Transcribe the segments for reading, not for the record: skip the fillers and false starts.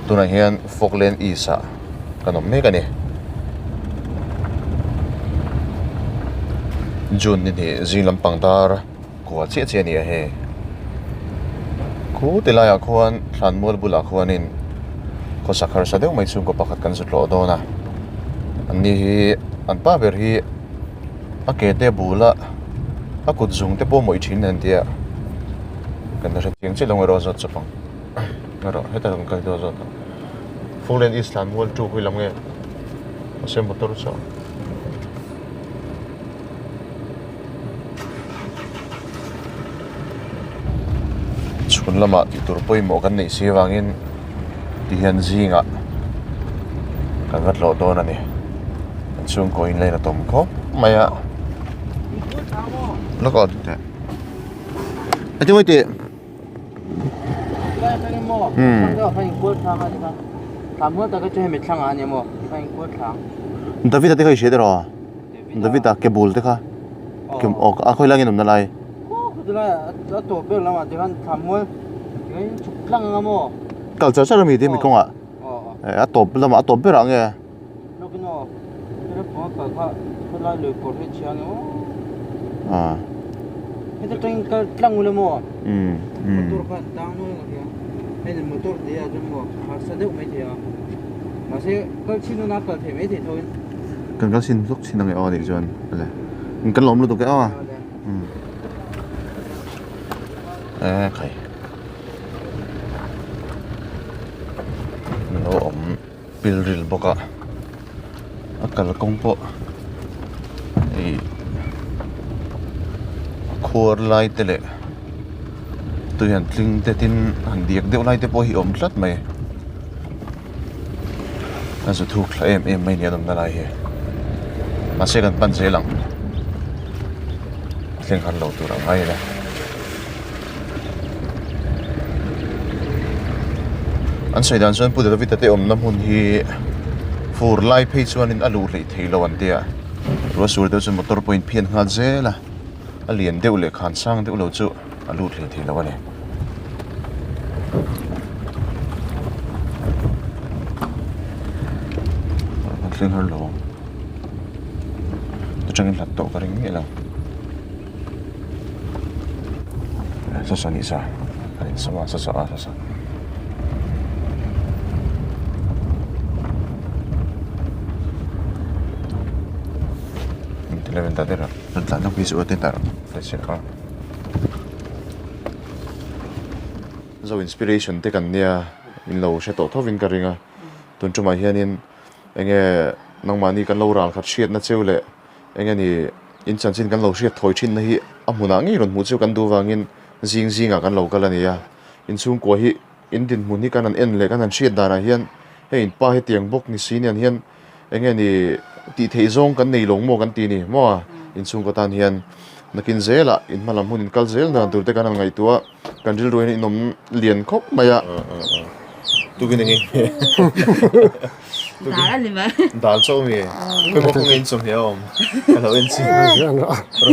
tuna hian Falkland Isa kanom me kani June ni zilam pangdar ko che ni he ku tilaya khuan thlanmul bula khuanin ko sakhar sadeu mai chung ko pakhat kan zutlo dona anni hi an pa ber hi akete bula akut zung te po moi thin an tia kan ra tiang che long ro zot chapang ro heta kan ka do zot Falkland Island World 2 hui lam nge ase motor cha chun lama ti tur poi mo kan nei se wangin ti hian zinga kan gat lo don ani chung ko in leina tom ko maya lo ko te ati mo te Kamu tak kerja hemat sang ani mo, kita ikut sang. David ati kai shedero David ta ke bul te kha ke ok a khoi langin um na lai Oh, betul tu bel lama dengan kamu, ini cuklang kamu. culture sa mi te mi konga Oh, a top lama a top bera nge nak kena, kita pun kakak kalau lekor ni cian mo. Kita tengok kelang mula mo. Motor kan tang mo dia. Ini motor dia tu mo, harus ada umai dia. Masih kalau sini nak kalau theme itu thôi. kan ka sin lok sin ang o ni jon ale kan lom lu to ke a khai no om pilril boka akal kongpo ei khor lai tele tu yan tling te tin han diak deuh lai te po hi om tlat mai azu thuk thla em mai ni adom na lai he ma se kan pan se lang thleng khan lo tur angai la an saidan chuan pu David ate om nam hun hi fur lai phei chuan in alu hlei theilo an tia ro sur deuh chu motor point phian nga zela a lian deuh le khan sang deuh lo chu alu hlei theilo ani thleng har lo tu changin hlat to ka ring nge lo sa ni sa ani sama sa Levantadera, no piso tentar. So inspiration te kan nia in lo she to thovin ka ringa tun chuma hianin enge nangmani kan lo ral khat hriat na cheule enge ni in chanchin kan lo hriat thoi thin na hi amuna ngi ron mu chu kan du wangin zinga kan lo kalania in chung ko hi in din mun hi kan an en le kan an hriat dara hian he in pa he tiang bok ni sin hian enge ni ti thei zong kan nei long mo kan ti ni mo in chung ko tan hian nakin zela in malam hun in kal zel na tur te kan ngai tua kan ril roin inom lian khop maya tu gin ngi Dal ni ba? dal so mi ko mo ngin som he om hello en si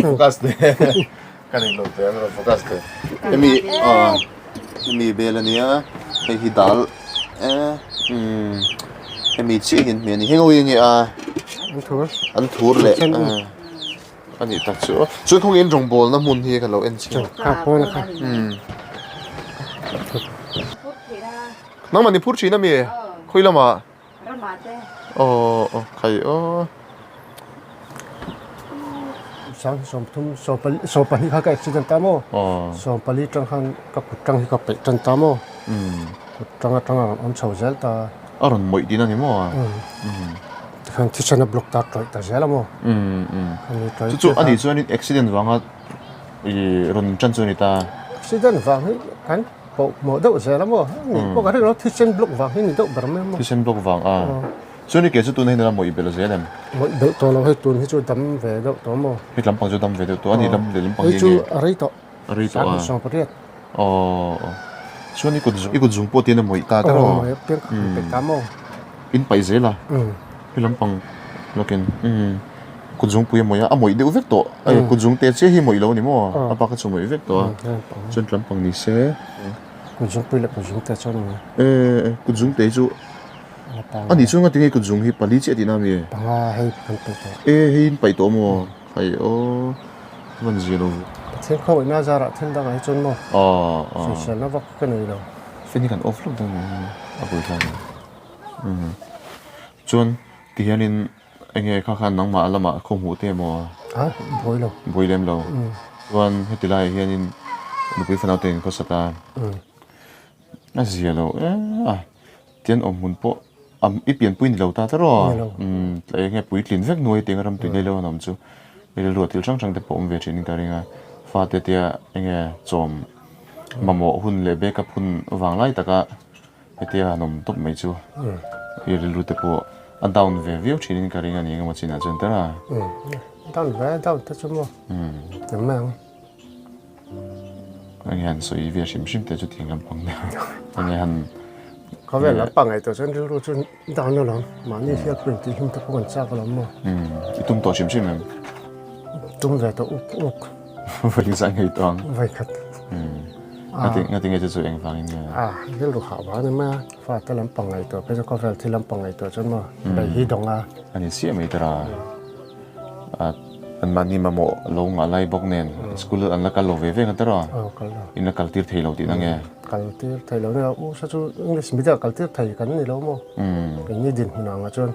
focus de kan in lo te ro focus de emi belania hi dal emi chi hin me ni hengo yin a an thur le ani tak chu không in rong bol na mun hi ka lo en chi nang mani phur chi na mi khoi lama khai sang som pali kha ka accident tamo som pali tang han ka putang hi ka pe tan tamo tanga on chau zel ta aron moi din ani mo kan tichana block ta troi ta zela mo chu ani chuan in accident wanga I ron chan chu ni ta accident wang hi kan po mo do zela mo po ka ro tichen block wang hi ni do bar me mo tisen blok wang chu ni ke chu tu nei na moi bel zelem mo do to lo he tun hi chu dam ve do to mo hi lam pang chu dam ve to ani lam le lam pang hi chu ari to som pariat chu ni ku jung po tin moi ta ta ro pe ta mo in pai zela hi lam pang lokin ku jung pu mo ya a moi de vek to ku jung te che hi moi lo ni mo apa ka chu moi vek to chun lam pang ni se คุณจงไปเลยคุณจงแต่ชนนะ กุนซุงเตจู แล้วปัง อันนี้ช่วงก็ถึงไอ้กุนซุงฮิปปาลิเจตินามี ปังว่าให้กันไปต่อ หินไปตัวมัวใครโอ้มันจีโร่ เช่นเขาอีน่าจะรักเช่นดังไอ้จนมั้ง อ๋อ เสียแล้วว่ากันเลยเรา ฟินิกันออฟลงตรงนี้อาบุยทันจวนที่ยันนินไอ้เงี้ยข้าขันน้องมาละมาคงหูเตะมัว ฮะบ่อยเรา บุยเล่มเราวันให้ติลายยันนินดูไปฟันเอาเต็งก็สตาร์น่าเสียเราเตียนอมหุ่นโปอีเปลี่ยนปุ้ยนี่เราตาตลอดแต่ยังไงปุ้ยกลิ่นเฟกหน่วยเตียงรำตัวนี้เราหนอมจูไม่ได้รวดที่ช่างแต่ผมเวชินการิงาฟาเตียยังไงจอมมาโมหุ่นเลเบกับหุ่นวางไล่ตะกะเตียหนอมตบไม่จูยังได้รู้แต่พออันดาวน์เววิวชินการิงานี่ก็มาชินาจนแต่ละดาวน์ดาวน์แต่ชั่วโมงแต่แม่งยังไงฮันสวยเวียชิมแต่จุดที่กำปังเนี่ยยังไงฮันเขาเวลาปังไอ้ตัวฉันรู้จนดาวน์แล้วหรอมานี่เทียบเป็นที่หิมตะพกันจากแล้วมั้งตุ้มตัวชิมมั้งตุ้มเวตัวอุกวันนี้สั่งให้ตัวไว้ขัดงั้นถึงจะสวยเองฟังยังไงเรื่องลูกหาวนี่มาฟาแต่ลำปังไอ้ตัวเป็นก็เวลที่ลำปังไอ้ตัวจนมาไปฮีดงอันนี้เสียไม่ตราอันมันนี่มาโมลงอะไรบอกเน้นสกุลอันละกันโลเวกันตราอินละกันตีร์ไทยเราตีนั่งไงกันตีร์ไทยเราเนี่ยโอ้ชัดจูอังกฤษไม่ได้กันตีร์ไทยกันนี่เราโม่เป็นยี่ดินหุ่นอ่ะจน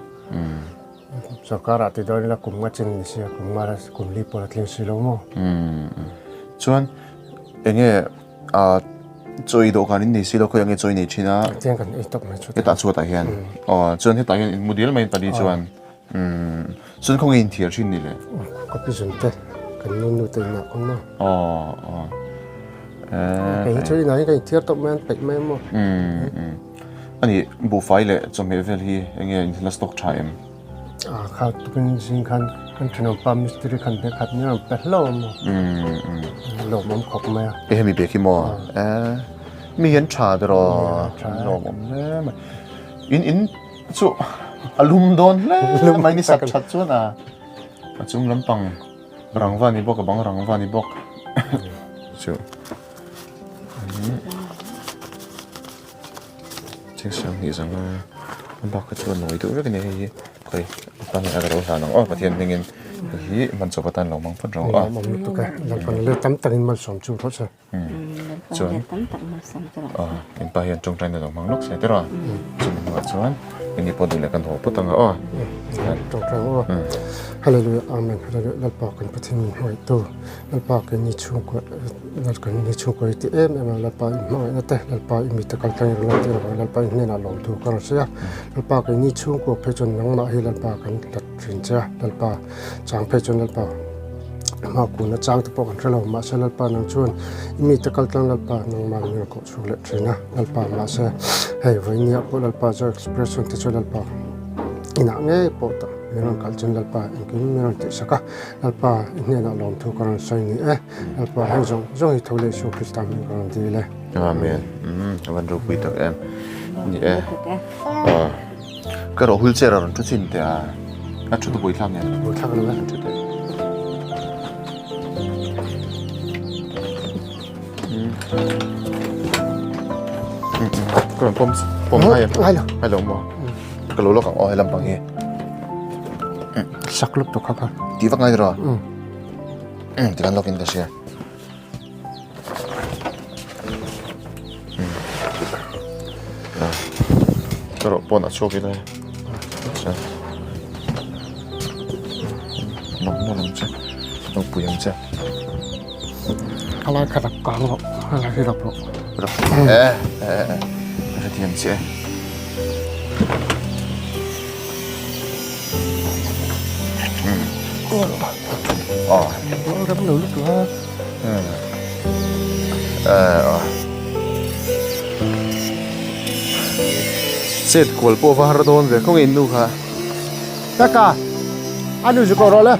สกัดติดด้วยละกลุ่มว่าจีนนี่สิกลุ่มมาแล้วกลุ่มลีปอร์ตลินสิเราโม่ชวนเองเนี่ยจอยดูกันนี่สิเราเคยยังจอยนี่ชินะเที่ยงกันไอ้ตบไม่ชุดไอ้ตัดชัวตายเห็นชวนให้ตายเห็นโมเดลไม่ปฏิชวนชวนคงอินเทียร์ชินนี่เลยก็พิจารณากันนู่นตัวหนักคนมั้งไอ้ช่วยไหนกันเทียบตบแม่เป็ดแม่มั้งอันนี้บูไฟเลยจอมเฮเวลฮียังไงอินเทอร์สต็อกไทม์ข้าวเป็นสิ่งคันขนมปังมิสตรีคันเด็กขัดเนี่ยเป็ดโลมั้งโลมันขบไหมมีเบคกี้มอมีเห็นชาดรอโลมันอินสุอารมณ์โดนเลยไม่นี่สักชัดชวนจุงลำปังรังวานี่บอกกับบางรังวานี่บอกชูเช็คช่างนี่สังมันบอกก็ชวนหน่อยตัวเรื่องนี้เคยตอนนี้อะไรเราสานประเทศนึงเองที่มันสบตันเรามังพูดเรามันตุกะแล้วก็เลยตั้มตันมันสมจูเขาใช่ชวนเป็นไปยันจงใจในเรามังลูกเสียตลอดชวนมาชวนอันนี้พอดูแลกันหัวปุ๊บตั้งก็ตรงกลางว่าฮาเลลูยาอาเมนฮาเลลูยาลับปากกันพัฒนีหอยตัวลับปากกันนิชุกว่าลับกันนิชุกว่าที่ลับปากไม่นั่นแต่ลับปากมีตะการตั้งเราเจอลับปากเนี่ยน่าลงตัวกันเสียลับปากกันนิชุกว่าเพจนนังมาให้ลับปากกันตัดสินใจลับปากจางเพจนลับปากมาคุณนะจางที่ปกันเรามาเสลับปานังชวนมีตะการตั้งลับปานังมาเนี่ยก็ช่วยเล็ดนะลับปามาเสให้ไว้เนี่ยพวกลับปาจะ expression ที่ช่วยลับปาอินักเนี่ยปวดมีเรื่องการจันลับปาอินกินมีเรื่องที่สักลับปาเนี่ยน่าลงทุกคนใส่นี่ลับปาให้จงให้ทุเรศคริสต์มีกันดีเลยอาเมนวันรูปีตักนี่ก็เราหุ่นเจริญทุกสิ่งแต่ชุดบุยทำเนี่ยบุยทำเลยชุดก็ผมให้ลงบ่ก็รู้แล้วกับให้ลำปังเงี้ยสักลุกตัวครับตีฟังไงตัวตีกันล็อกอินกันเสียก็รอปนอัดโชว์ไปเลยใช่น้องใช่น้องปุ๋ยใช่อะไรขนาดกลางหรออะไรที่รับหรออะไรที่ยังเสียรับหนูลูกตัวเสร็จกวลปัวฟ้าระดนเดี๋ยวเขาอินดูค่ะตะกาอันนี้จะก่อรอเลย